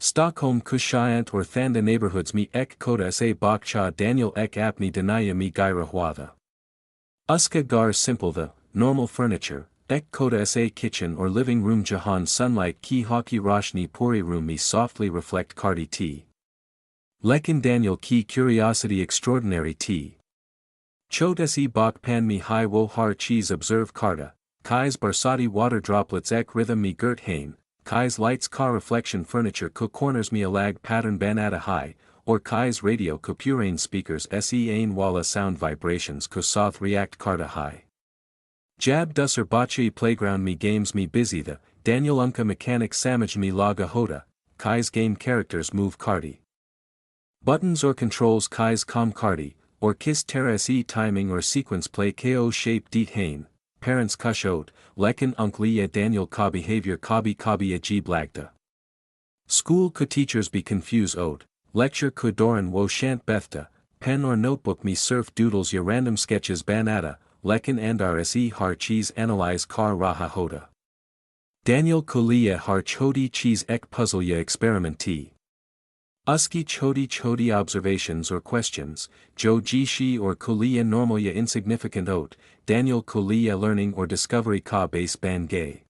Stockholm Kushayant or Thanda neighborhoods mi ek koda sa bakcha Daniel ek apni duniya mi gaira huada. Uska gar simple the, normal furniture, ek koda sa kitchen or living room Jahan sunlight ki hockey roshni puri room mi softly reflect karte tea. Lekin Daniel ki curiosity extraordinary tea. Chot se bak pan mi hai wo har cheese observe karta, kai's barsati water droplets ek rhythm mi girt hain, kai's lights car reflection furniture ko corners mi alag pattern ban at a high, or kai's radio ko purane speakers se ain wala sound vibrations ko soth react karta high. Jab dusser bachi playground mi games mi busy the, Daniel unka mechanic samaj mi laga hoda, kai's game characters move karti. Buttons or controls kai's com karti, or kiss terra se timing or sequence play ko shape deet hain, parents kushot, lekin unkliya Daniel ka behavior kabi kabi ajib lagda. School ko teachers be confuse ot, lecture ko doran wo shant bethta, pen or notebook me surf doodles ya random sketches banata, lekin and rse har cheese analyze kar raha hoda. Daniel kuliya har chodi cheese ek puzzle ya experiment t. Uski chodi observations or questions, jo jishi or kuliya normal ya insignificant ot, Daniel kuliya learning or discovery ka base ban gay.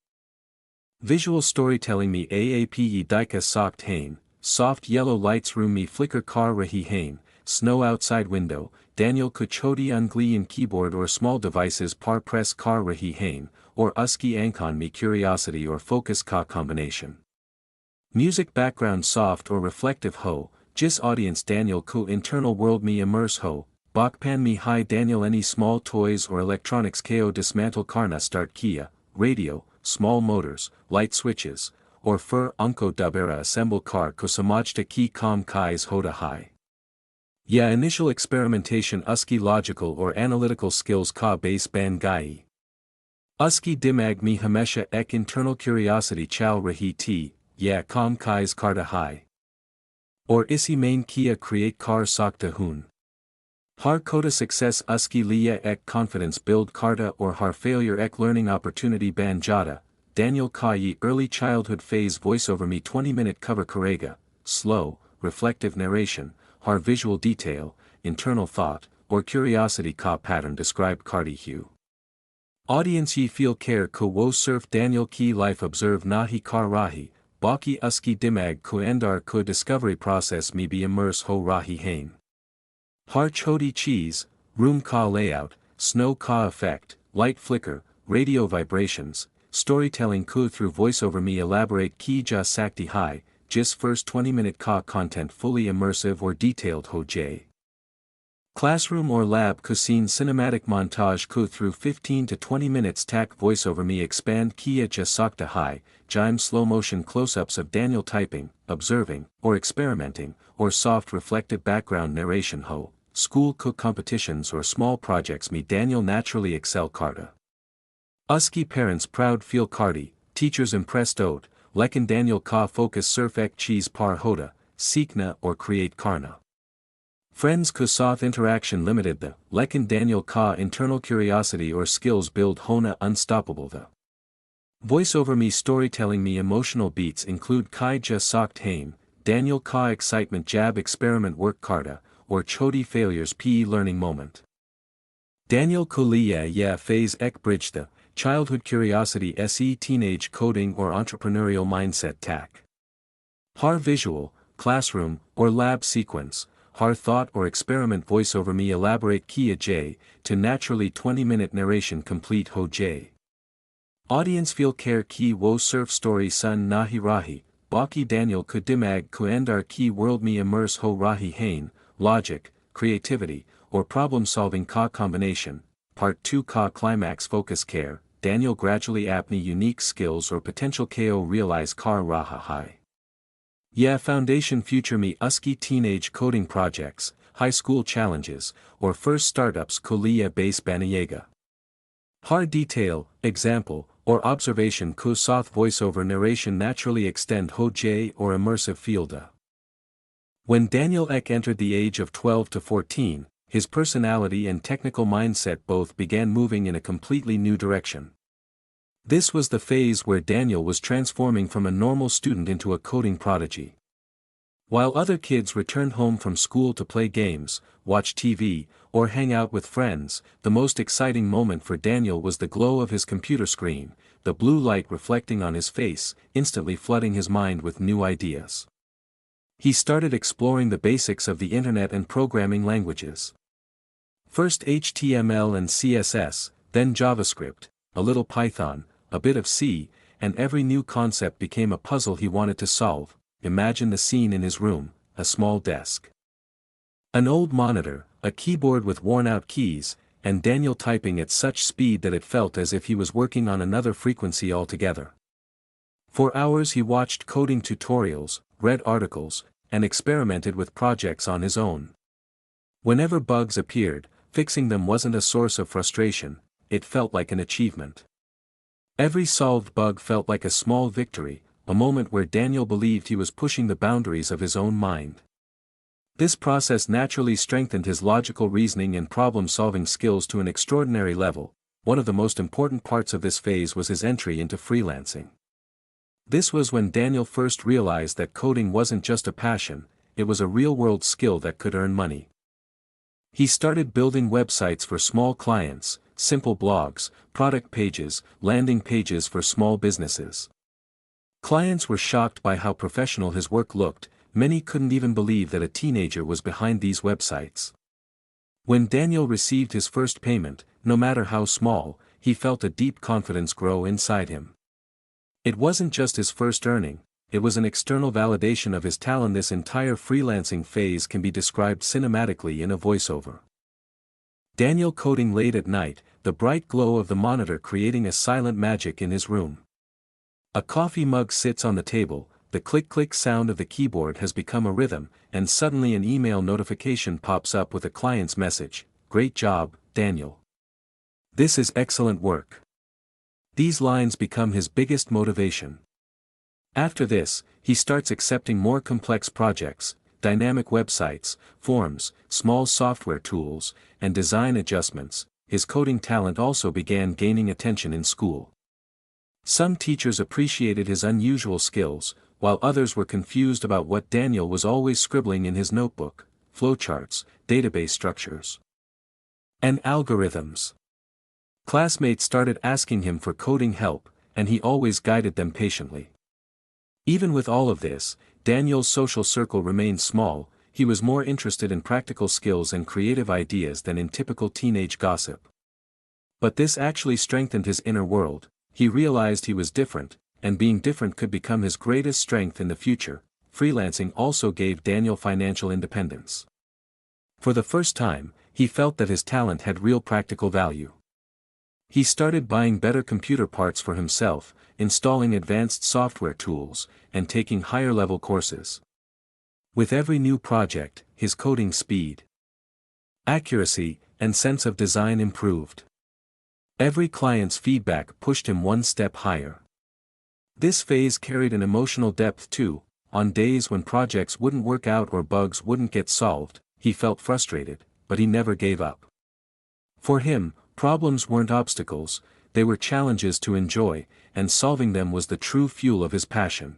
Visual storytelling me aape dika sokt hain, soft yellow lights room me flicker kar rahi hain, snow outside window, Daniel kuchodi unglian keyboard or small devices par press kar rahi hain, or uski ankon me curiosity or focus ka combination. Music background soft or reflective ho, jis audience Daniel ku internal world me immerse ho, bakpan me hi Daniel any small toys or electronics ko dismantle karna start kia, radio, small motors, light switches, or fur unko dabera assemble car ko samajta ki kam kais hoda hai. Ya initial experimentation uski logical or analytical skills ka base ban gai. Uski dimag me hamesha ek internal curiosity chow rahi ti. Yeah kam kai's karta hai. Or isi main kia create kar sakta hun. Har kota success uski liye ek confidence build karta or har failure ek learning opportunity ban jada, Daniel Kayi early childhood phase voiceover me 20-minute cover karega, slow, reflective narration, har visual detail, internal thought, or curiosity ka pattern describe karti hue. Audience ye feel care ko wo surf Daniel ki life observe nahi kar rahi. Baki uski dimag ko endar ko discovery process me be immerse ho rahi hain. Har chodi cheese, room ka layout, snow ka effect, light flicker, radio vibrations, storytelling ko through voiceover me elaborate ki ja sakti hai, jis first 20-minute ka content fully immersive or detailed ho j. Classroom or lab ko scene cinematic montage ko through 15 to 20 minutes tak voiceover me expand kia ja sakta hai, jime slow motion close-ups of Daniel typing, observing, or experimenting, or soft reflective background narration ho, school cook competitions or small projects me Daniel naturally excel karta. Uski parents proud feel karti, teachers impressed ot, lekin Daniel ka focus surf ek cheese par hoda, seekna or create karna. Friends ko soth interaction limited the, lekin Daniel ka internal curiosity or skills build hona unstoppable the. Voiceover me storytelling me emotional beats include kai ja sokt hain, Daniel ka excitement jab experiment work karta, or chodi failures pe learning moment. Daniel kuliya ya phase ek bridge the, childhood curiosity se teenage coding or entrepreneurial mindset tak. Har visual, classroom, or lab sequence, har thought or experiment voiceover me elaborate kia j, to naturally 20-minute narration complete ho j. Audience feel care ki wo surf story sun nahi rahi, baki Daniel ku dimag ku endar ki world me immerse ho rahi hain, logic, creativity, or problem solving ka combination, part 2 ka climax focus care, Daniel gradually apni unique skills or potential ko realize kar raha hai. Yeah foundation future me uski teenage coding projects, high school challenges, or first startups kuliya base banayega. Har detail, example, or observation ko soth voiceover narration naturally extend ho j or immersive fielda. When Daniel Ek entered the age of 12 to 14, his personality and technical mindset both began moving in a completely new direction. This was the phase where Daniel was transforming from a normal student into a coding prodigy. While other kids returned home from school to play games, watch TV, or hang out with friends, the most exciting moment for Daniel was the glow of his computer screen, the blue light reflecting on his face, instantly flooding his mind with new ideas. He started exploring the basics of the internet and programming languages. First HTML and CSS, then JavaScript, a little Python, a bit of C, and every new concept became a puzzle he wanted to solve. Imagine the scene in his room, a small desk. An old monitor, a keyboard with worn-out keys, and Daniel typing at such speed that it felt as if he was working on another frequency altogether. For hours he watched coding tutorials, read articles, and experimented with projects on his own. Whenever bugs appeared, fixing them wasn't a source of frustration, it felt like an achievement. Every solved bug felt like a small victory, a moment where Daniel believed he was pushing the boundaries of his own mind. This process naturally strengthened his logical reasoning and problem-solving skills to an extraordinary level. One of the most important parts of this phase was his entry into freelancing. This was when Daniel first realized that coding wasn't just a passion, it was a real-world skill that could earn money. He started building websites for small clients, simple blogs, product pages, landing pages for small businesses. Clients were shocked by how professional his work looked. Many couldn't even believe that a teenager was behind these websites. When Daniel received his first payment, no matter how small, he felt a deep confidence grow inside him. It wasn't just his first earning, it was an external validation of his talent. This entire freelancing phase can be described cinematically in a voiceover. Daniel coding late at night, the bright glow of the monitor creating a silent magic in his room. A coffee mug sits on the table, the click-click sound of the keyboard has become a rhythm, and suddenly an email notification pops up with a client's message, "Great job, Daniel. This is excellent work." These lines become his biggest motivation. After this, he starts accepting more complex projects, dynamic websites, forms, small software tools, and design adjustments. His coding talent also began gaining attention in school. Some teachers appreciated his unusual skills, while others were confused about what Daniel was always scribbling in his notebook: flowcharts, database structures, and algorithms. Classmates started asking him for coding help, and he always guided them patiently. Even with all of this, Daniel's social circle remained small. He was more interested in practical skills and creative ideas than in typical teenage gossip. But this actually strengthened his inner world. He realized he was different, and being different could become his greatest strength in the future. Freelancing also gave Daniel financial independence. For the first time, he felt that his talent had real practical value. He started buying better computer parts for himself, installing advanced software tools, and taking higher-level courses. With every new project, his coding speed, accuracy, and sense of design improved. Every client's feedback pushed him one step higher. This phase carried an emotional depth too. On days when projects wouldn't work out or bugs wouldn't get solved, he felt frustrated, but he never gave up. For him, problems weren't obstacles, they were challenges to enjoy, and solving them was the true fuel of his passion.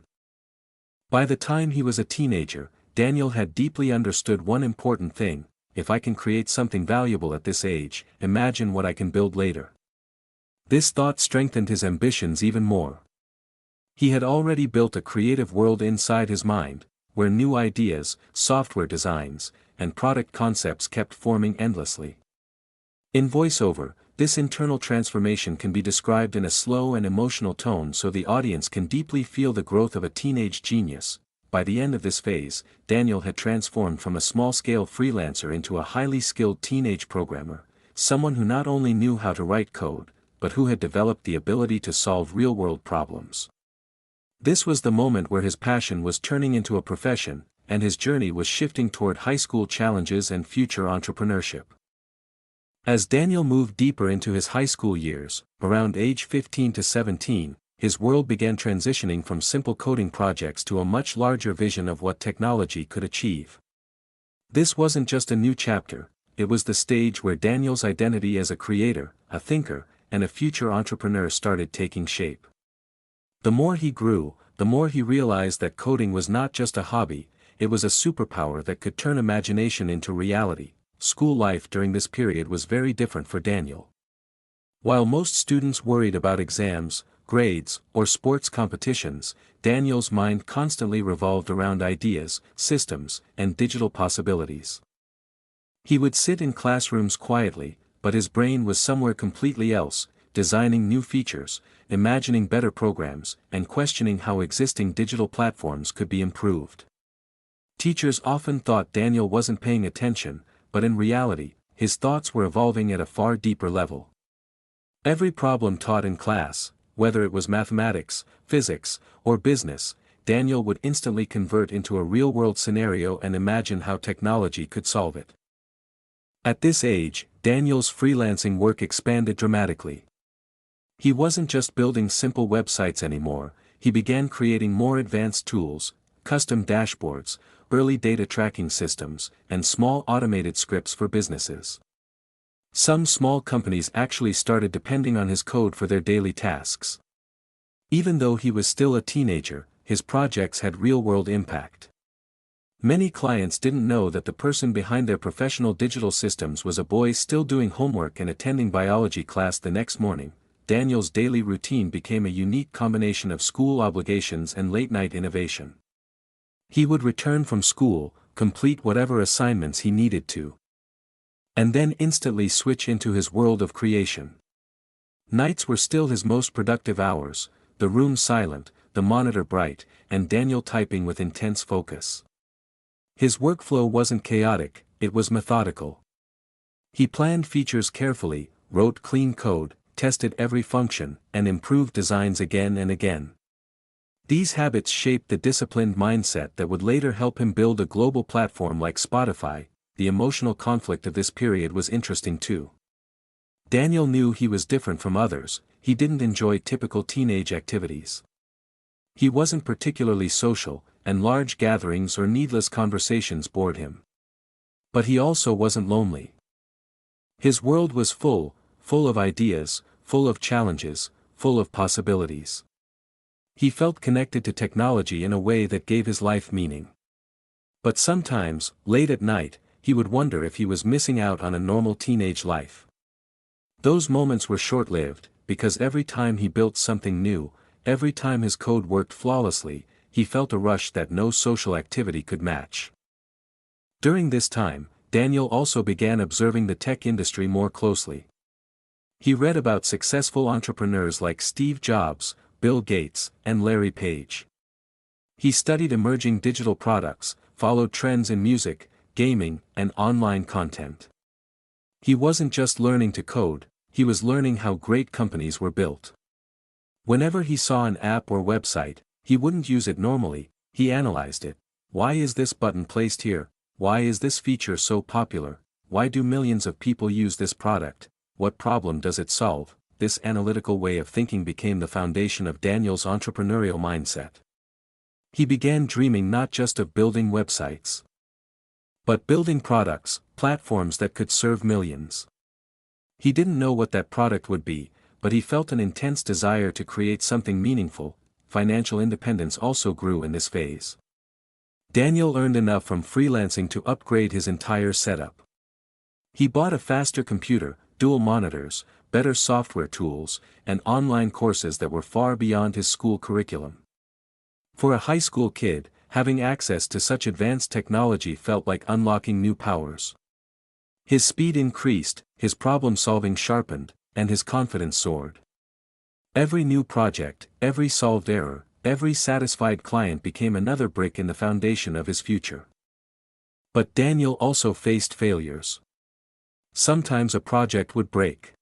By the time he was a teenager, Daniel had deeply understood one important thing: if I can create something valuable at this age, imagine what I can build later. This thought strengthened his ambitions even more. He had already built a creative world inside his mind, where new ideas, software designs, and product concepts kept forming endlessly. In voiceover, this internal transformation can be described in a slow and emotional tone so the audience can deeply feel the growth of a teenage genius. By the end of this phase, Daniel had transformed from a small-scale freelancer into a highly skilled teenage programmer, someone who not only knew how to write code, but who had developed the ability to solve real-world problems. This was the moment where his passion was turning into a profession, and his journey was shifting toward high school challenges and future entrepreneurship. As Daniel moved deeper into his high school years, around age 15 to 17, his world began transitioning from simple coding projects to a much larger vision of what technology could achieve. This wasn't just a new chapter, it was the stage where Daniel's identity as a creator, a thinker, and a future entrepreneur started taking shape. The more he grew, the more he realized that coding was not just a hobby, it was a superpower that could turn imagination into reality. School life during this period was very different for Daniel. While most students worried about exams, grades, or sports competitions, Daniel's mind constantly revolved around ideas, systems, and digital possibilities. He would sit in classrooms quietly, but his brain was somewhere completely else, designing new features, imagining better programs, and questioning how existing digital platforms could be improved. Teachers often thought Daniel wasn't paying attention, but in reality, his thoughts were evolving at a far deeper level. Every problem taught in class, whether it was mathematics, physics, or business, Daniel would instantly convert into a real-world scenario and imagine how technology could solve it. At this age, Daniel's freelancing work expanded dramatically. He wasn't just building simple websites anymore, he began creating more advanced tools, custom dashboards, early data tracking systems, and small automated scripts for businesses. Some small companies actually started depending on his code for their daily tasks. Even though he was still a teenager, his projects had real-world impact. Many clients didn't know that the person behind their professional digital systems was a boy still doing homework and attending biology class the next morning. Daniel's daily routine became a unique combination of school obligations and late-night innovation. He would return from school, complete whatever assignments he needed to, and then instantly switch into his world of creation. Nights were still his most productive hours, the room silent, the monitor bright, and Daniel typing with intense focus. His workflow wasn't chaotic, it was methodical. He planned features carefully, wrote clean code, tested every function, and improved designs again and again. These habits shaped the disciplined mindset that would later help him build a global platform like Spotify. The emotional conflict of this period was interesting too. Daniel knew he was different from others, he didn't enjoy typical teenage activities. He wasn't particularly social, and large gatherings or needless conversations bored him. But he also wasn't lonely. His world was full of ideas, full of challenges, full of possibilities. He felt connected to technology in a way that gave his life meaning. But sometimes, late at night, he would wonder if he was missing out on a normal teenage life. Those moments were short-lived, because every time he built something new, every time his code worked flawlessly, he felt a rush that no social activity could match. During this time, Daniel also began observing the tech industry more closely. He read about successful entrepreneurs like Steve Jobs, Bill Gates, and Larry Page. He studied emerging digital products, followed trends in music, gaming, and online content. He wasn't just learning to code, he was learning how great companies were built. Whenever he saw an app or website, he wouldn't use it normally, he analyzed it. Why is this button placed here? Why is this feature so popular? Why do millions of people use this product? What problem does it solve? This analytical way of thinking became the foundation of Daniel's entrepreneurial mindset. He began dreaming not just of building websites, but building products, platforms that could serve millions. He didn't know what that product would be, but he felt an intense desire to create something meaningful. Financial independence also grew in this phase. Daniel earned enough from freelancing to upgrade his entire setup. He bought a faster computer, dual monitors, better software tools, and online courses that were far beyond his school curriculum. For a high school kid, having access to such advanced technology felt like unlocking new powers. His speed increased, his problem-solving sharpened, and his confidence soared. Every new project, every solved error, every satisfied client became another brick in the foundation of his future. But Daniel also faced failures. Sometimes a project would break.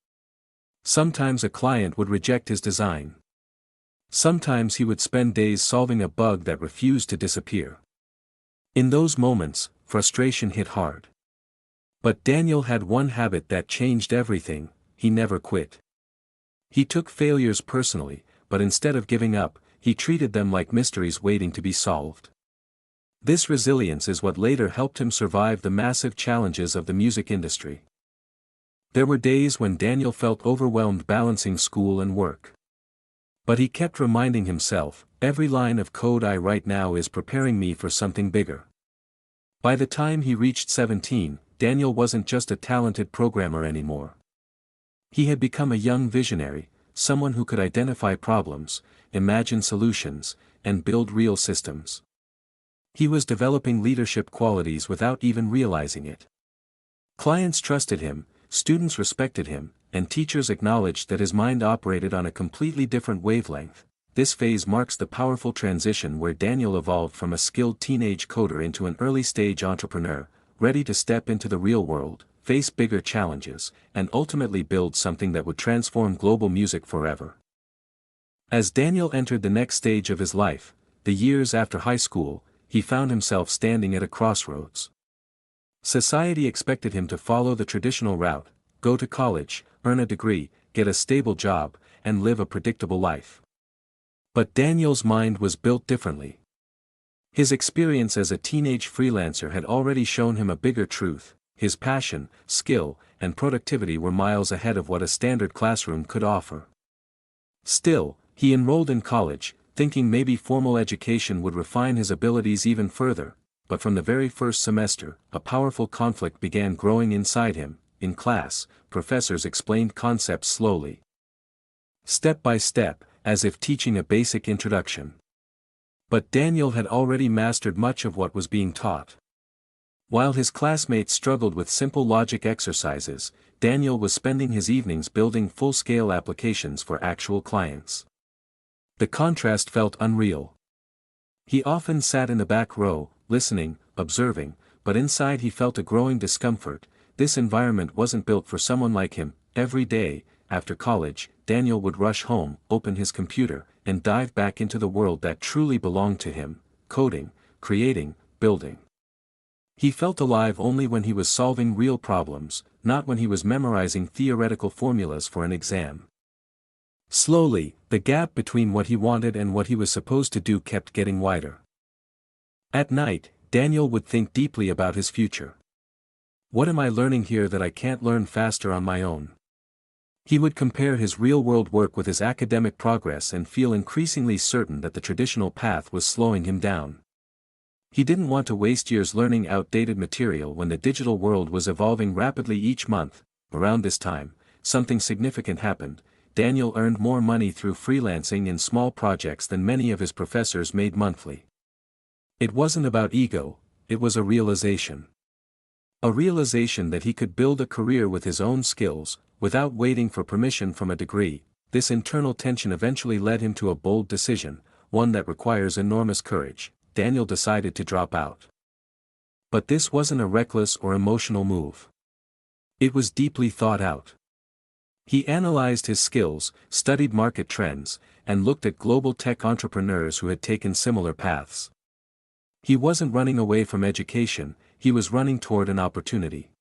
Sometimes a client would reject his design. Sometimes he would spend days solving a bug that refused to disappear. In those moments, frustration hit hard. But Daniel had one habit that changed everything: he never quit. He took failures personally, but instead of giving up, he treated them like mysteries waiting to be solved. This resilience is what later helped him survive the massive challenges of the music industry. There were days when Daniel felt overwhelmed balancing school and work. But he kept reminding himself, every line of code I write now is preparing me for something bigger. By the time he reached 17, Daniel wasn't just a talented programmer anymore. He had become a young visionary, someone who could identify problems, imagine solutions, and build real systems. He was developing leadership qualities without even realizing it. Clients trusted him, students respected him, and teachers acknowledged that his mind operated on a completely different wavelength. This phase marks the powerful transition where Daniel evolved from a skilled teenage coder into an early-stage entrepreneur, ready to step into the real world, face bigger challenges, and ultimately build something that would transform global music forever. As Daniel entered the next stage of his life, the years after high school, he found himself standing at a crossroads. Society expected him to follow the traditional route, go to college, earn a degree, get a stable job, and live a predictable life. But Daniel's mind was built differently. His experience as a teenage freelancer had already shown him a bigger truth: his passion, skill, and productivity were miles ahead of what a standard classroom could offer. Still, he enrolled in college, thinking maybe formal education would refine his abilities even further, but from the very first semester, a powerful conflict began growing inside him. In class, professors explained concepts slowly, step by step, as if teaching a basic introduction. But Daniel had already mastered much of what was being taught. While his classmates struggled with simple logic exercises, Daniel was spending his evenings building full-scale applications for actual clients. The contrast felt unreal. He often sat in the back row, listening, observing, but inside he felt a growing discomfort. This environment wasn't built for someone like him. Every day, after college, Daniel would rush home, open his computer, and dive back into the world that truly belonged to him: coding, creating, building. He felt alive only when he was solving real problems, not when he was memorizing theoretical formulas for an exam. Slowly, the gap between what he wanted and what he was supposed to do kept getting wider. At night, Daniel would think deeply about his future. What am I learning here that I can't learn faster on my own? He would compare his real-world work with his academic progress and feel increasingly certain that the traditional path was slowing him down. He didn't want to waste years learning outdated material when the digital world was evolving rapidly each month. Around this time, something significant happened. Daniel earned more money through freelancing in small projects than many of his professors made monthly. It wasn't about ego, it was a realization. A realization that he could build a career with his own skills, without waiting for permission from a degree. This internal tension eventually led him to a bold decision, one that requires enormous courage. Daniel decided to drop out. But this wasn't a reckless or emotional move. It was deeply thought out. He analyzed his skills, studied market trends, and looked at global tech entrepreneurs who had taken similar paths. He wasn't running away from education, he was running toward an opportunity.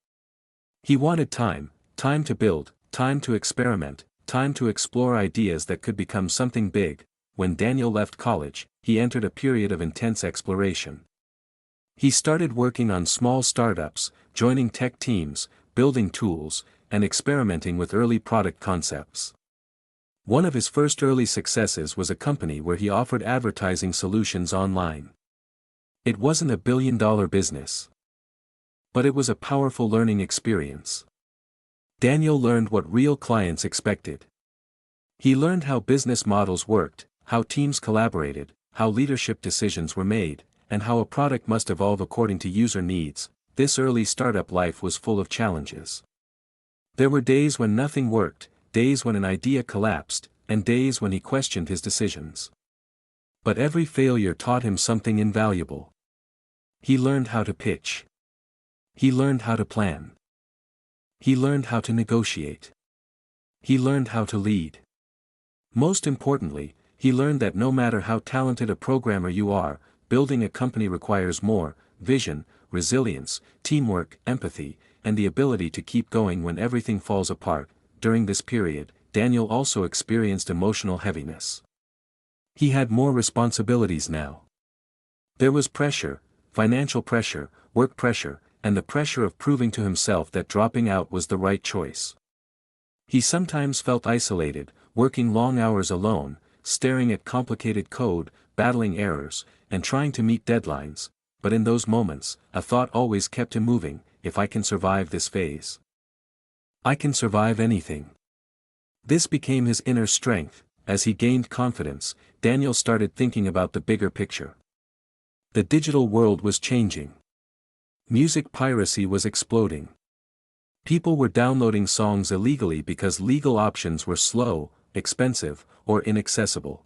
He wanted time to build, time to experiment, time to explore ideas that could become something big. When Daniel left college, he entered a period of intense exploration. He started working on small startups, joining tech teams, building tools, and experimenting with early product concepts. One of his first early successes was a company where he offered advertising solutions online. It wasn't a billion-dollar business, but it was a powerful learning experience. Daniel learned what real clients expected. He learned how business models worked, how teams collaborated, how leadership decisions were made, and how a product must evolve according to user needs. This early startup life was full of challenges. There were days when nothing worked, days when an idea collapsed, and days when he questioned his decisions. But every failure taught him something invaluable. He learned how to pitch. He learned how to plan. He learned how to negotiate. He learned how to lead. Most importantly, he learned that no matter how talented a programmer you are, building a company requires more: vision, resilience, teamwork, empathy, and the ability to keep going when everything falls apart. During this period, Daniel also experienced emotional heaviness. He had more responsibilities now. There was pressure, financial pressure, work pressure, and the pressure of proving to himself that dropping out was the right choice. He sometimes felt isolated, working long hours alone, staring at complicated code, battling errors, and trying to meet deadlines. but in those moments, a thought always kept him moving: if I can survive this phase, I can survive anything. This became his inner strength. As he gained confidence, Daniel started thinking about the bigger picture. The digital world was changing. Music piracy was exploding. People were downloading songs illegally because legal options were slow, expensive, or inaccessible.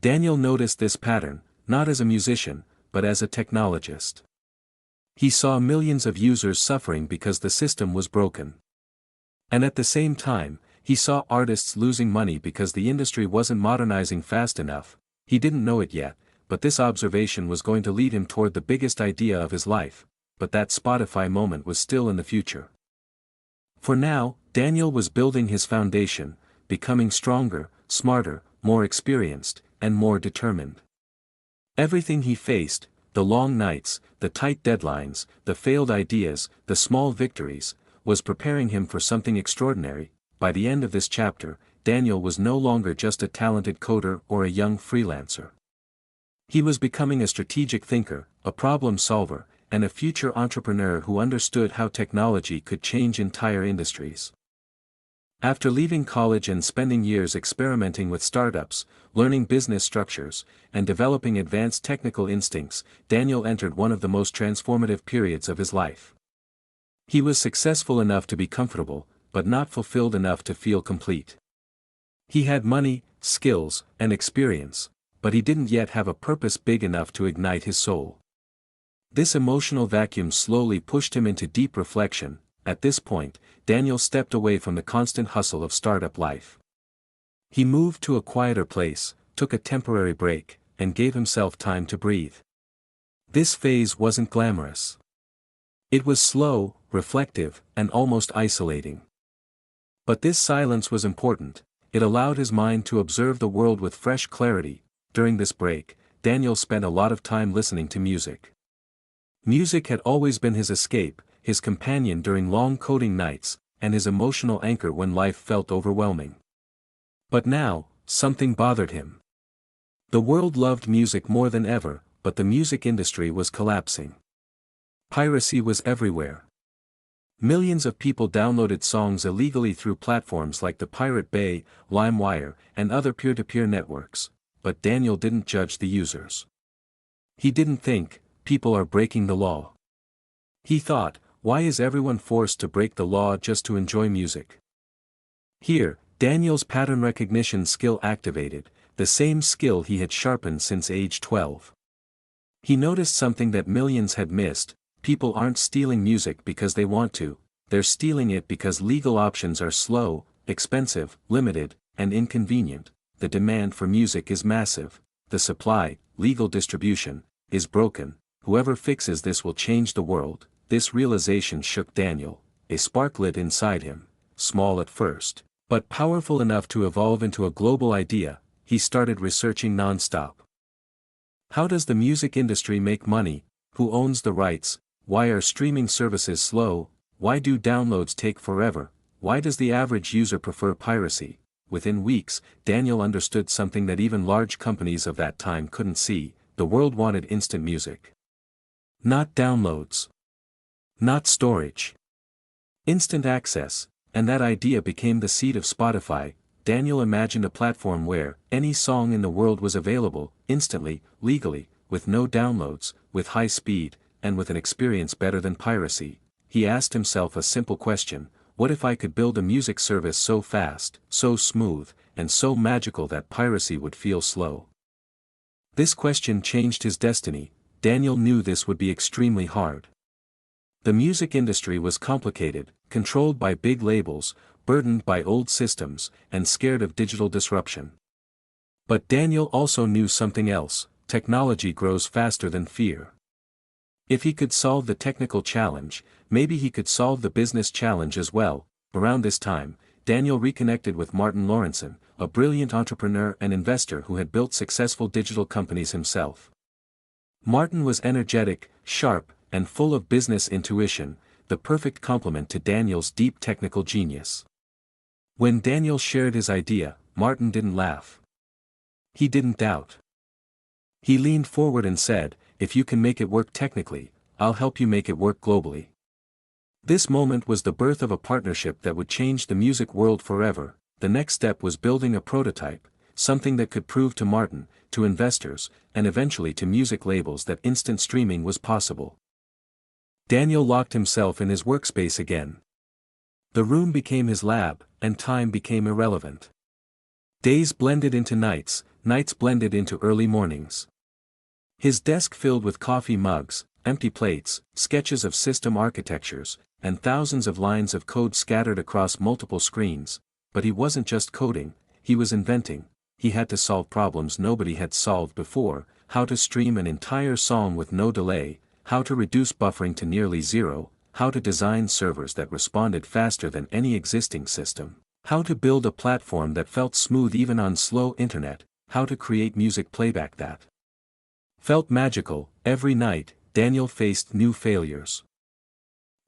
Daniel noticed this pattern, not as a musician, but as a technologist. He saw millions of users suffering because the system was broken. And at the same time, he saw artists losing money because the industry wasn't modernizing fast enough. He didn't know it yet, but this observation was going to lead him toward the biggest idea of his life. But that Spotify moment was still in the future. For now, Daniel was building his foundation, becoming stronger, smarter, more experienced, and more determined. Everything he faced, the long nights, the tight deadlines, the failed ideas, the small victories, was preparing him for something extraordinary. By the end of this chapter, Daniel was no longer just a talented coder or a young freelancer. He was becoming a strategic thinker, a problem solver, and a future entrepreneur who understood how technology could change entire industries. After leaving college and spending years experimenting with startups, learning business structures, and developing advanced technical instincts, Daniel entered one of the most transformative periods of his life. He was successful enough to be comfortable, but not fulfilled enough to feel complete. He had money, skills, and experience, but he didn't yet have a purpose big enough to ignite his soul. This emotional vacuum slowly pushed him into deep reflection. At this point, Daniel stepped away from the constant hustle of startup life. He moved to a quieter place, took a temporary break, and gave himself time to breathe. This phase wasn't glamorous. It was slow, reflective, and almost isolating. But this silence was important. It allowed his mind to observe the world with fresh clarity. During this break, Daniel spent a lot of time listening to music. Music had always been his escape, his companion during long coding nights, and his emotional anchor when life felt overwhelming. But now, something bothered him. The world loved music more than ever, but the music industry was collapsing. Piracy was everywhere. Millions of people downloaded songs illegally through platforms like the Pirate Bay, LimeWire, and other peer-to-peer networks, but Daniel didn't judge the users. He didn't think, people are breaking the law. He thought, why is everyone forced to break the law just to enjoy music? Here, Daniel's pattern recognition skill activated, the same skill he had sharpened since age 12. He noticed something that millions had missed: people aren't stealing music because they want to, they're stealing it because legal options are slow, expensive, limited, and inconvenient. The demand for music is massive, the supply, legal distribution, is broken. Whoever fixes this will change the world. This realization shook Daniel. A spark lit inside him, small at first, but powerful enough to evolve into a global idea. He started researching non-stop. How does the music industry make money? Who owns the rights? Why are streaming services slow? Why do downloads take forever? Why does the average user prefer piracy? Within weeks, Daniel understood something that even large companies of that time couldn't see: the world wanted instant music. Not downloads. Not storage. Instant access, and that idea became the seed of Spotify. Daniel imagined a platform where any song in the world was available, instantly, legally, with no downloads, with high speed, and with an experience better than piracy. He asked himself a simple question: what if I could build a music service so fast, so smooth, and so magical that piracy would feel slow? This question changed his destiny. Daniel knew this would be extremely hard. The music industry was complicated, controlled by big labels, burdened by old systems, and scared of digital disruption. But Daniel also knew something else: technology grows faster than fear. If he could solve the technical challenge, maybe he could solve the business challenge as well. Around this time, Daniel reconnected with Martin Lawrenson, a brilliant entrepreneur and investor who had built successful digital companies himself. Martin was energetic, sharp, and full of business intuition, the perfect complement to Daniel's deep technical genius. When Daniel shared his idea, Martin didn't laugh. He didn't doubt. He leaned forward and said, if you can make it work technically, I'll help you make it work globally. This moment was the birth of a partnership that would change the music world forever. The next step was building a prototype, something that could prove to Martin, to investors, and eventually to music labels that instant streaming was possible. Daniel locked himself in his workspace again. The room became his lab, and time became irrelevant. Days blended into nights, nights blended into early mornings. His desk filled with coffee mugs, empty plates, sketches of system architectures, and thousands of lines of code scattered across multiple screens. But he wasn't just coding, he was inventing. He had to solve problems nobody had solved before: how to stream an entire song with no delay, how to reduce buffering to nearly zero, how to design servers that responded faster than any existing system, how to build a platform that felt smooth even on slow internet, how to create music playback that felt magical. Every night, Daniel faced new failures.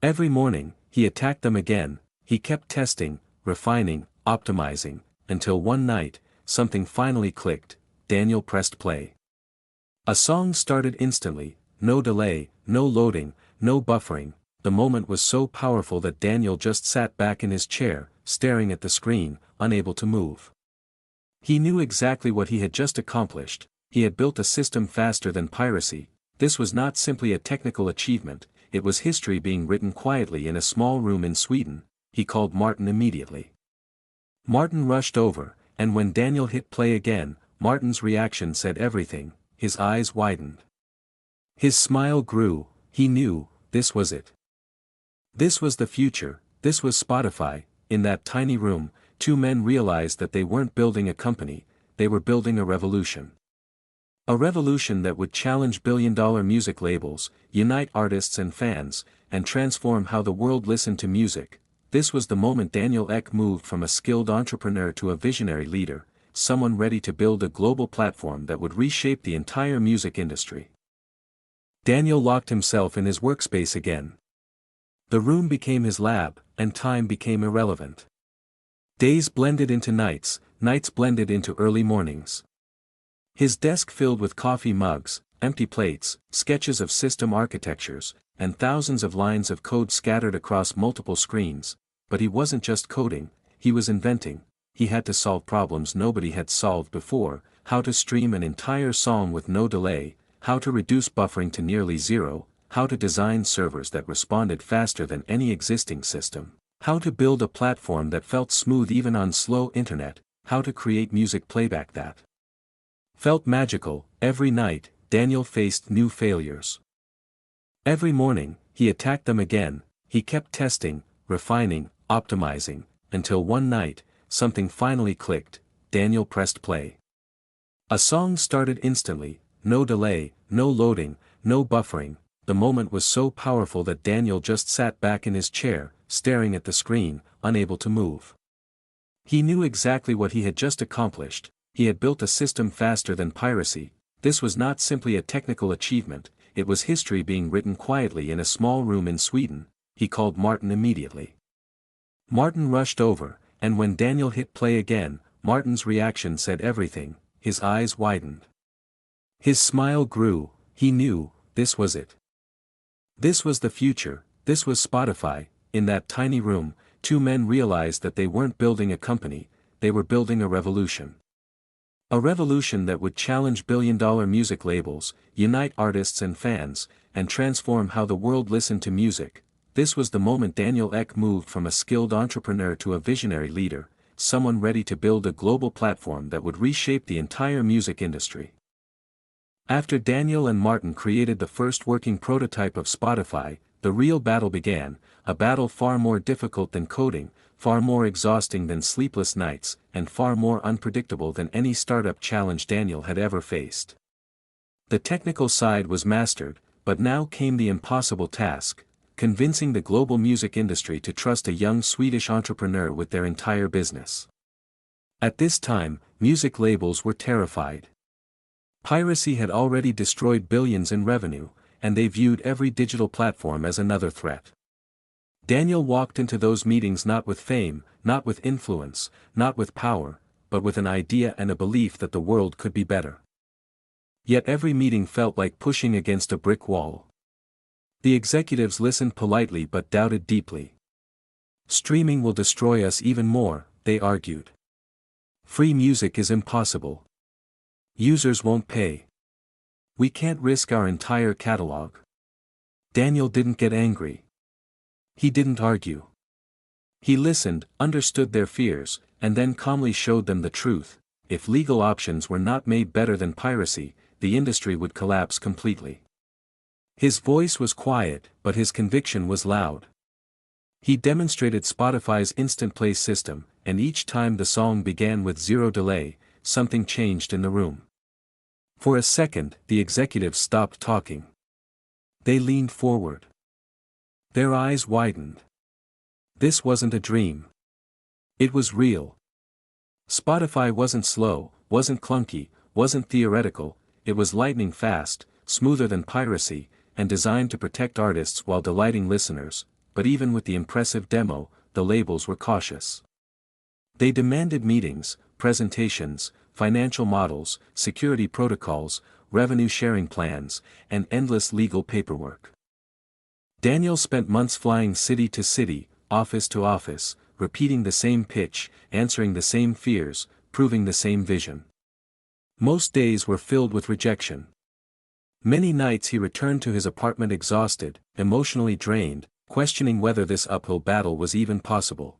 Every morning, he attacked them again. He kept testing, refining, optimizing, until one night, something finally clicked. Daniel pressed play. A song started instantly, no delay, no loading, no buffering. The moment was so powerful that Daniel just sat back in his chair, staring at the screen, unable to move. He knew exactly what he had just accomplished. He had built a system faster than piracy. This was not simply a technical achievement, it was history being written quietly in a small room in Sweden. He called Martin immediately. Martin rushed over, and when Daniel hit play again, Martin's reaction said everything. His eyes widened. His smile grew. He knew, this was it. This was the future, this was Spotify. In that tiny room, two men realized that they weren't building a company, they were building a revolution. A revolution that would challenge billion-dollar music labels, unite artists and fans, and transform how the world listened to music. This was the moment Daniel Ek moved from a skilled entrepreneur to a visionary leader, someone ready to build a global platform that would reshape the entire music industry. Daniel locked himself in his workspace again. The room became his lab, and time became irrelevant. Days blended into nights, nights blended into early mornings. His desk filled with coffee mugs, empty plates, sketches of system architectures, and thousands of lines of code scattered across multiple screens. But he wasn't just coding, he was inventing. He had to solve problems nobody had solved before: how to stream an entire song with no delay, how to reduce buffering to nearly zero, how to design servers that responded faster than any existing system, how to build a platform that felt smooth even on slow internet, how to create music playback that felt magical. Every night, Daniel faced new failures. Every morning, he attacked them again. He kept testing, refining, optimizing, until one night, something finally clicked. Daniel pressed play. A song started instantly, no delay, no loading, no buffering. The moment was so powerful that Daniel just sat back in his chair, staring at the screen, unable to move. He knew exactly what he had just accomplished. He had built a system faster than piracy. This was not simply a technical achievement, it was history being written quietly in a small room in Sweden. He called Martin immediately. Martin rushed over, and when Daniel hit play again, Martin's reaction said everything. His eyes widened. His smile grew. He knew, this was it. This was the future, this was Spotify. In that tiny room, two men realized that they weren't building a company, they were building a revolution. A revolution that would challenge billion-dollar music labels, unite artists and fans, and transform how the world listened to music. This was the moment Daniel Ek moved from a skilled entrepreneur to a visionary leader, someone ready to build a global platform that would reshape the entire music industry. After Daniel and Martin created the first working prototype of Spotify, the real battle began, a battle far more difficult than coding, far more exhausting than sleepless nights, and far more unpredictable than any startup challenge Daniel had ever faced. The technical side was mastered, but now came the impossible task: convincing the global music industry to trust a young Swedish entrepreneur with their entire business. At this time, music labels were terrified. Piracy had already destroyed billions in revenue, and they viewed every digital platform as another threat. Daniel walked into those meetings not with fame, not with influence, not with power, but with an idea and a belief that the world could be better. Yet every meeting felt like pushing against a brick wall. The executives listened politely but doubted deeply. Streaming will destroy us even more, they argued. Free music is impossible. Users won't pay. We can't risk our entire catalog. Daniel didn't get angry. He didn't argue. He listened, understood their fears, and then calmly showed them the truth. If legal options were not made better than piracy, the industry would collapse completely. His voice was quiet, but his conviction was loud. He demonstrated Spotify's instant play system, and each time the song began with zero delay, something changed in the room. For a second, the executives stopped talking. They leaned forward. Their eyes widened. This wasn't a dream. It was real. Spotify wasn't slow, wasn't clunky, wasn't theoretical, it was lightning fast, smoother than piracy, and designed to protect artists while delighting listeners. But even with the impressive demo, the labels were cautious. They demanded meetings, presentations, financial models, security protocols, revenue sharing plans, and endless legal paperwork. Daniel spent months flying city to city, office to office, repeating the same pitch, answering the same fears, proving the same vision. Most days were filled with rejection. Many nights he returned to his apartment exhausted, emotionally drained, questioning whether this uphill battle was even possible.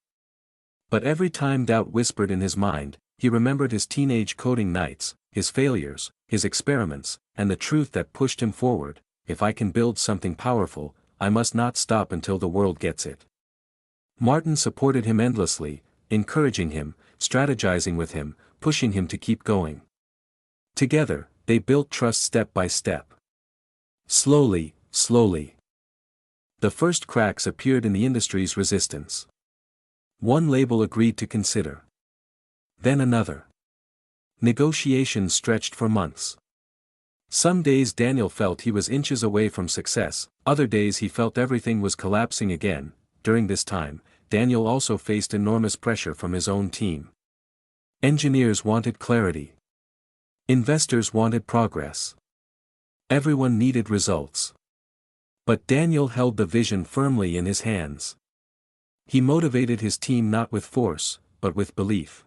But every time doubt whispered in his mind, he remembered his teenage coding nights, his failures, his experiments, and the truth that pushed him forward: if I can build something powerful, I must not stop until the world gets it. Martin supported him endlessly, encouraging him, strategizing with him, pushing him to keep going. Together, they built trust step by step. Slowly, slowly. The first cracks appeared in the industry's resistance. One label agreed to consider. Then another. Negotiations stretched for months. Some days Daniel felt he was inches away from success, other days he felt everything was collapsing again. During this time, Daniel also faced enormous pressure from his own team. Engineers wanted clarity. Investors wanted progress. Everyone needed results. But Daniel held the vision firmly in his hands. He motivated his team not with force, but with belief.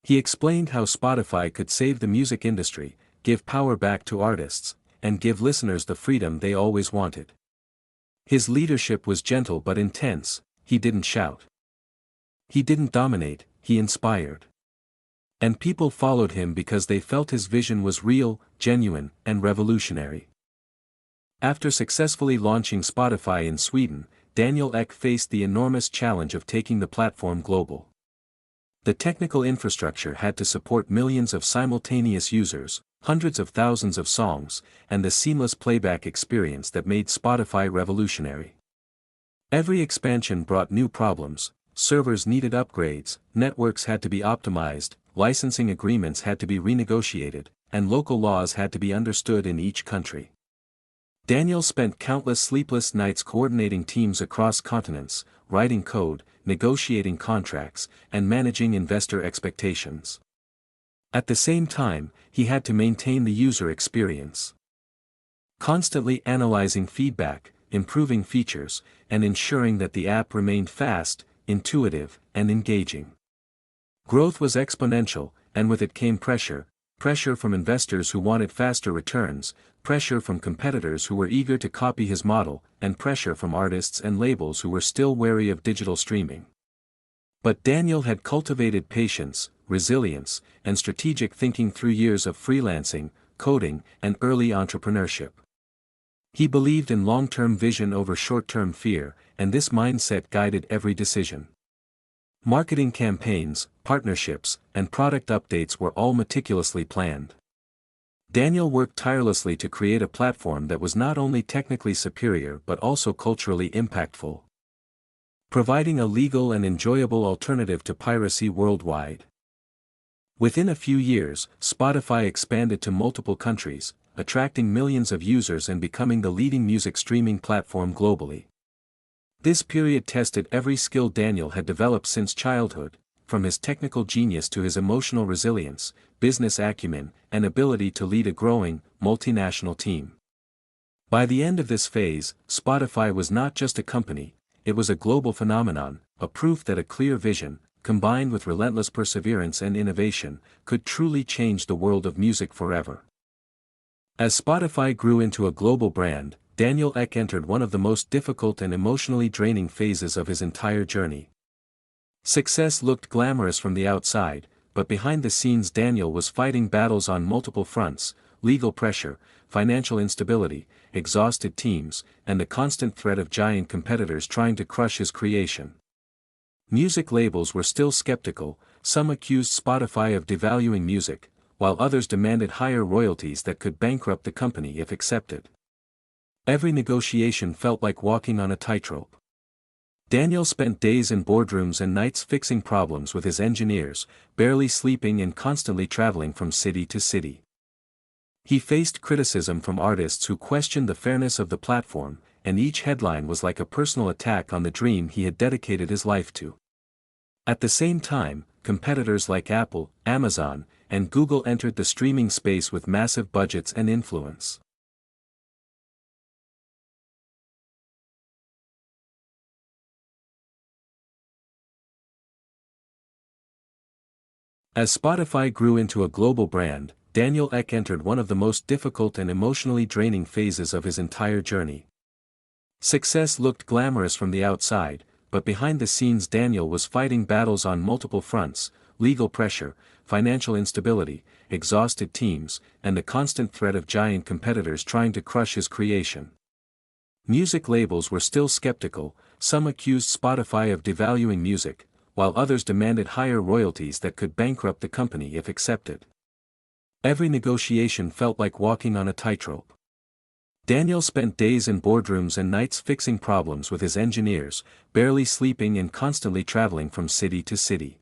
He explained how Spotify could save the music industry, give power back to artists, and give listeners the freedom they always wanted. His leadership was gentle but intense. He didn't shout. He didn't dominate, he inspired. And people followed him because they felt his vision was real, genuine, and revolutionary. After successfully launching Spotify in Sweden, Daniel Ek faced the enormous challenge of taking the platform global. The technical infrastructure had to support millions of simultaneous users, hundreds of thousands of songs, and the seamless playback experience that made Spotify revolutionary. Every expansion brought new problems: servers needed upgrades, networks had to be optimized, licensing agreements had to be renegotiated, and local laws had to be understood in each country. Daniel spent countless sleepless nights coordinating teams across continents, writing code, negotiating contracts, and managing investor expectations. At the same time, he had to maintain the user experience. Constantly analyzing feedback, improving features, and ensuring that the app remained fast, intuitive, and engaging. Growth was exponential, and with it came pressure from investors who wanted faster returns, pressure from competitors who were eager to copy his model, and pressure from artists and labels who were still wary of digital streaming. But Daniel had cultivated patience, resilience, and strategic thinking through years of freelancing, coding, and early entrepreneurship. He believed in long-term vision over short-term fear, and this mindset guided every decision. Marketing campaigns, partnerships, and product updates were all meticulously planned. Daniel worked tirelessly to create a platform that was not only technically superior but also culturally impactful, providing a legal and enjoyable alternative to piracy worldwide. Within a few years, Spotify expanded to multiple countries, attracting millions of users and becoming the leading music streaming platform globally. This period tested every skill Daniel had developed since childhood, from his technical genius to his emotional resilience, business acumen, and ability to lead a growing, multinational team. By the end of this phase, Spotify was not just a company, it was a global phenomenon, a proof that a clear vision, combined with relentless perseverance and innovation, could truly change the world of music forever. As Spotify grew into a global brand, Daniel Ek entered one of the most difficult and emotionally draining phases of his entire journey. Success looked glamorous from the outside, but behind the scenes Daniel was fighting battles on multiple fronts: legal pressure, financial instability, exhausted teams, and the constant threat of giant competitors trying to crush his creation. Music labels were still skeptical, some accused Spotify of devaluing music, while others demanded higher royalties that could bankrupt the company if accepted. Every negotiation felt like walking on a tightrope. Daniel spent days in boardrooms and nights fixing problems with his engineers, barely sleeping and constantly traveling from city to city. He faced criticism from artists who questioned the fairness of the platform, and each headline was like a personal attack on the dream he had dedicated his life to. At the same time, competitors like Apple, Amazon, and Google entered the streaming space with massive budgets and influence. As Spotify grew into a global brand, Daniel Ek entered one of the most difficult and emotionally draining phases of his entire journey. Success looked glamorous from the outside, but behind the scenes Daniel was fighting battles on multiple fronts: legal pressure, financial instability, exhausted teams, and the constant threat of giant competitors trying to crush his creation. Music labels were still skeptical, some accused Spotify of devaluing music, while others demanded higher royalties that could bankrupt the company if accepted. Every negotiation felt like walking on a tightrope. Daniel spent days in boardrooms and nights fixing problems with his engineers, barely sleeping and constantly traveling from city to city.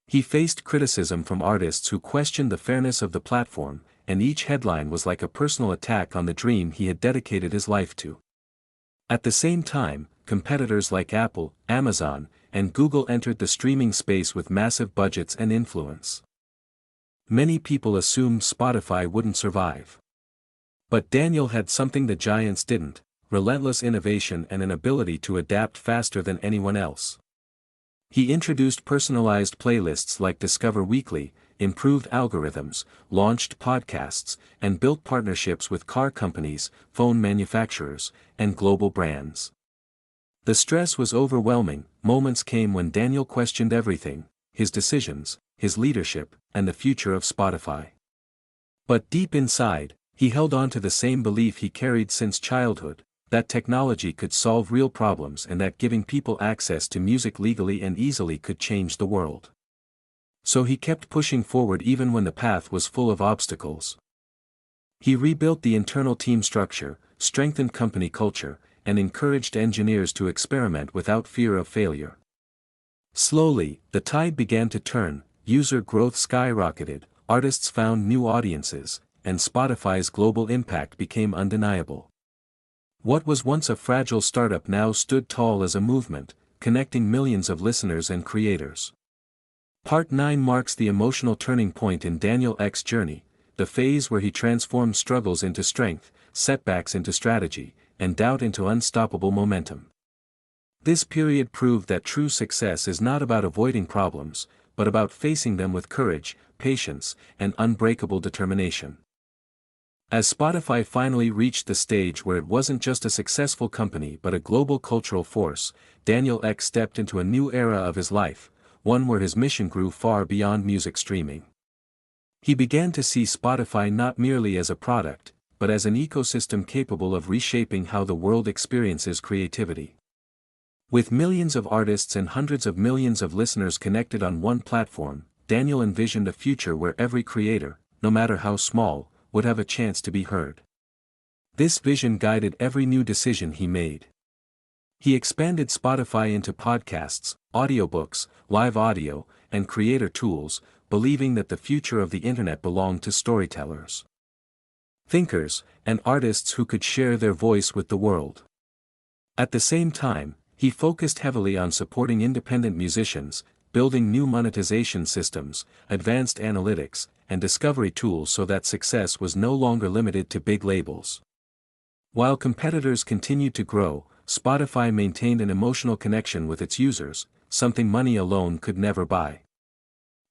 He faced criticism from artists who questioned the fairness of the platform, and each headline was like a personal attack on the dream he had dedicated his life to. At the same time, competitors like Apple, Amazon, and Google entered the streaming space with massive budgets and influence. Many people assumed Spotify wouldn't survive. But Daniel had something the giants didn't: relentless innovation and an ability to adapt faster than anyone else. He introduced personalized playlists like Discover Weekly, improved algorithms, launched podcasts, and built partnerships with car companies, phone manufacturers, and global brands. The stress was overwhelming. Moments came when Daniel questioned everything: his decisions, his leadership, and the future of Spotify. But deep inside, he held on to the same belief he carried since childhood: that technology could solve real problems and that giving people access to music legally and easily could change the world. So he kept pushing forward even when the path was full of obstacles. He rebuilt the internal team structure, strengthened company culture, and encouraged engineers to experiment without fear of failure. Slowly, the tide began to turn, user growth skyrocketed, artists found new audiences, and Spotify's global impact became undeniable. What was once a fragile startup now stood tall as a movement, connecting millions of listeners and creators. Part 9 marks the emotional turning point in Daniel Ek's journey, the phase where he transformed struggles into strength, setbacks into strategy, and doubt into unstoppable momentum. This period proved that true success is not about avoiding problems, but about facing them with courage, patience, and unbreakable determination. As Spotify finally reached the stage where it wasn't just a successful company but a global cultural force, Daniel Ek stepped into a new era of his life, one where his mission grew far beyond music streaming. He began to see Spotify not merely as a product, but as an ecosystem capable of reshaping how the world experiences creativity. With millions of artists and hundreds of millions of listeners connected on one platform, Daniel envisioned a future where every creator, no matter how small, would have a chance to be heard. This vision guided every new decision he made. He expanded Spotify into podcasts, audiobooks, live audio, and creator tools, believing that the future of the internet belonged to storytellers, thinkers, and artists who could share their voice with the world. At the same time, he focused heavily on supporting independent musicians, building new monetization systems, advanced analytics, and discovery tools so that success was no longer limited to big labels. While competitors continued to grow, Spotify maintained an emotional connection with its users, something money alone could never buy.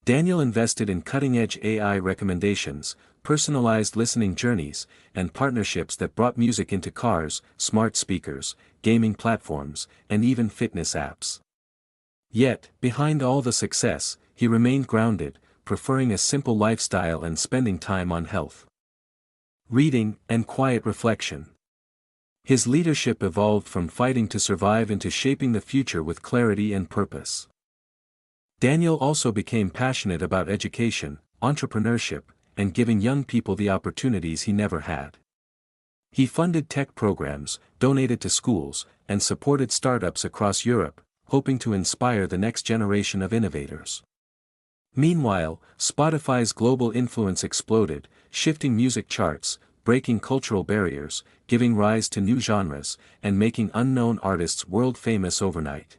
Daniel invested in cutting-edge AI recommendations, personalized listening journeys, and partnerships that brought music into cars, smart speakers, gaming platforms, and even fitness apps. Yet, behind all the success, he remained grounded, preferring a simple lifestyle and spending time on health, reading, and quiet reflection. His leadership evolved from fighting to survive into shaping the future with clarity and purpose. Daniel also became passionate about education, entrepreneurship, and giving young people the opportunities he never had. He funded tech programs, donated to schools, and supported startups across Europe, hoping to inspire the next generation of innovators. Meanwhile, Spotify's global influence exploded, shifting music charts, breaking cultural barriers, giving rise to new genres, and making unknown artists world-famous overnight.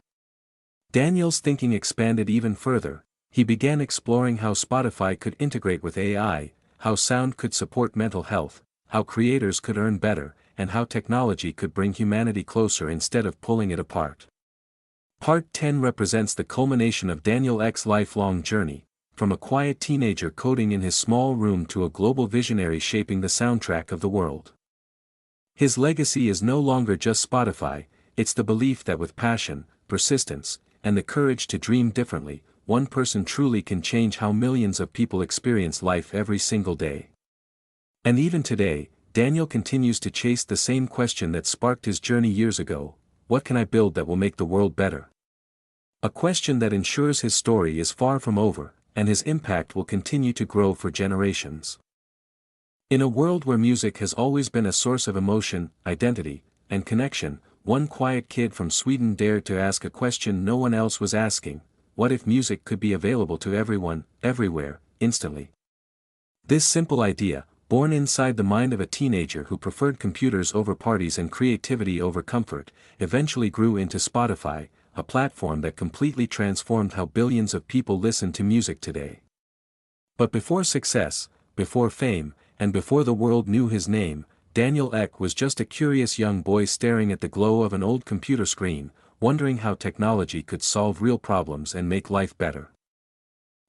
Daniel's thinking expanded even further. He began exploring how Spotify could integrate with AI, how sound could support mental health, how creators could earn better, and how technology could bring humanity closer instead of pulling it apart. Part 10 represents the culmination of Daniel's lifelong journey, from a quiet teenager coding in his small room to a global visionary shaping the soundtrack of the world. His legacy is no longer just Spotify, it's the belief that with passion, persistence, and the courage to dream differently, one person truly can change how millions of people experience life every single day. And even today, Daniel continues to chase the same question that sparked his journey years ago: what can I build that will make the world better? A question that ensures his story is far from over, and his impact will continue to grow for generations. In a world where music has always been a source of emotion, identity, and connection, one quiet kid from Sweden dared to ask a question no one else was asking: what if music could be available to everyone, everywhere, instantly? This simple idea, born inside the mind of a teenager who preferred computers over parties and creativity over comfort, eventually grew into Spotify, a platform that completely transformed how billions of people listen to music today. But before success, before fame, and before the world knew his name, Daniel Ek was just a curious young boy staring at the glow of an old computer screen, wondering how technology could solve real problems and make life better.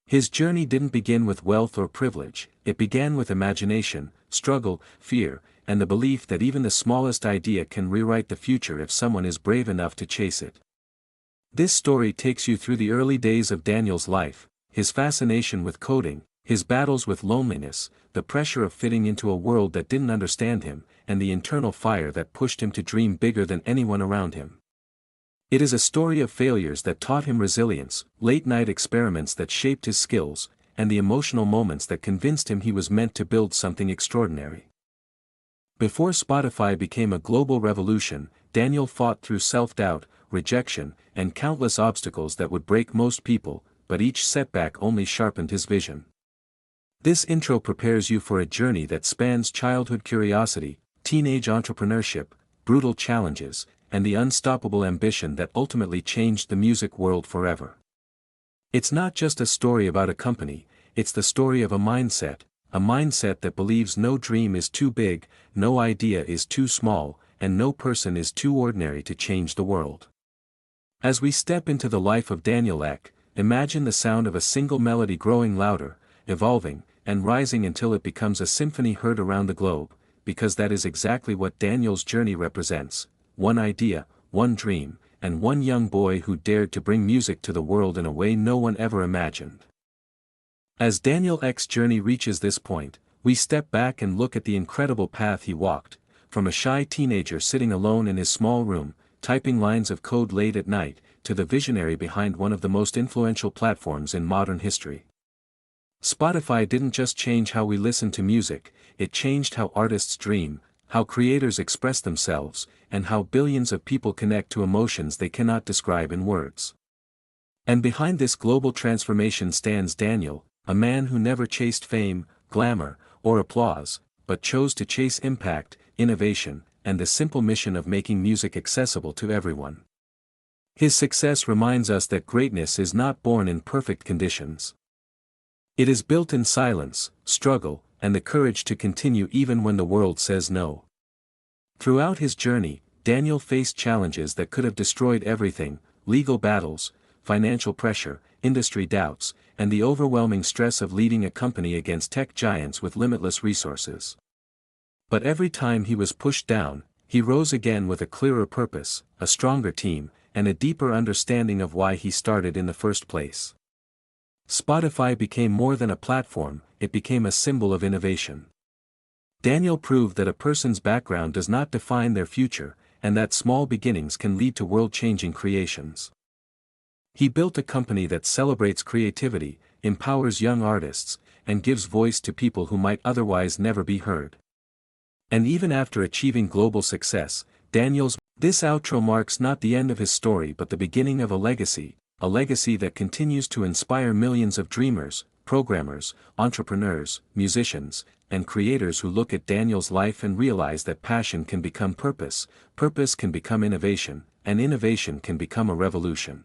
His journey didn't begin with wealth or privilege, it began with imagination, struggle, fear, and the belief that even the smallest idea can rewrite the future if someone is brave enough to chase it. This story takes you through the early days of Daniel's life, his fascination with coding, his battles with loneliness, the pressure of fitting into a world that didn't understand him, and the internal fire that pushed him to dream bigger than anyone around him. It is a story of failures that taught him resilience, late-night experiments that shaped his skills, and the emotional moments that convinced him he was meant to build something extraordinary. Before Spotify became a global revolution, Daniel fought through self-doubt, rejection, and countless obstacles that would break most people, but each setback only sharpened his vision. This intro prepares you for a journey that spans childhood curiosity, teenage entrepreneurship, brutal challenges, and the unstoppable ambition that ultimately changed the music world forever. It's not just a story about a company, it's the story of a mindset that believes no dream is too big, no idea is too small, and no person is too ordinary to change the world. As we step into the life of Daniel Ek, imagine the sound of a single melody growing louder, evolving, and rising until it becomes a symphony heard around the globe, because that is exactly what Daniel's journey represents: one idea, one dream, and one young boy who dared to bring music to the world in a way no one ever imagined. As Daniel Ek's journey reaches this point, we step back and look at the incredible path he walked, from a shy teenager sitting alone in his small room, typing lines of code late at night, to the visionary behind one of the most influential platforms in modern history. Spotify didn't just change how we listen to music, it changed how artists dream, how creators express themselves, and how billions of people connect to emotions they cannot describe in words. And behind this global transformation stands Daniel, a man who never chased fame, glamour, or applause, but chose to chase impact, innovation, and the simple mission of making music accessible to everyone. His success reminds us that greatness is not born in perfect conditions. It is built in silence, struggle, and the courage to continue even when the world says no. Throughout his journey, Daniel faced challenges that could have destroyed everything: legal battles, financial pressure, industry doubts, and the overwhelming stress of leading a company against tech giants with limitless resources. But every time he was pushed down, he rose again with a clearer purpose, a stronger team, and a deeper understanding of why he started in the first place. Spotify became more than a platform, it became a symbol of innovation. Daniel proved that a person's background does not define their future, and that small beginnings can lead to world-changing creations. He built a company that celebrates creativity, empowers young artists, and gives voice to people who might otherwise never be heard. And even after achieving global success, This outro marks not the end of his story but the beginning of a legacy that continues to inspire millions of dreamers, programmers, entrepreneurs, musicians, and creators who look at Daniel's life and realize that passion can become purpose, purpose can become innovation, and innovation can become a revolution.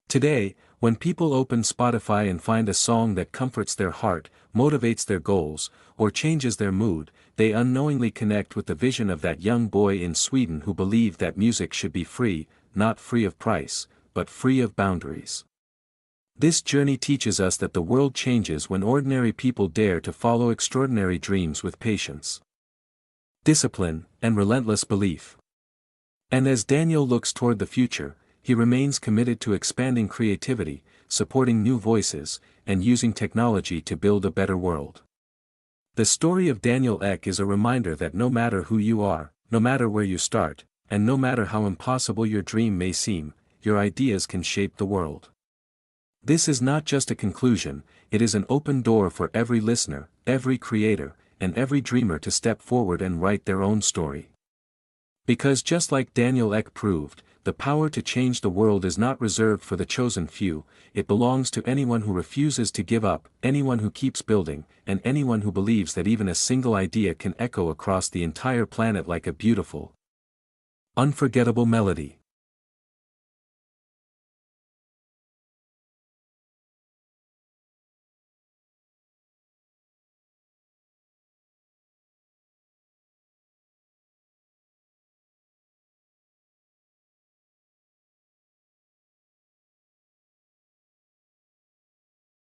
Today, when people open Spotify and find a song that comforts their heart, motivates their goals, or changes their mood, they unknowingly connect with the vision of that young boy in Sweden who believed that music should be free, not free of price, but free of boundaries. This journey teaches us that the world changes when ordinary people dare to follow extraordinary dreams with patience, discipline, and relentless belief. And as Daniel looks toward the future, he remains committed to expanding creativity, supporting new voices, and using technology to build a better world. The story of Daniel Ek is a reminder that no matter who you are, no matter where you start, and no matter how impossible your dream may seem, your ideas can shape the world. This is not just a conclusion, it is an open door for every listener, every creator, and every dreamer to step forward and write their own story. Because just like Daniel Ek proved, the power to change the world is not reserved for the chosen few, it belongs to anyone who refuses to give up, anyone who keeps building, and anyone who believes that even a single idea can echo across the entire planet like a beautiful, unforgettable melody.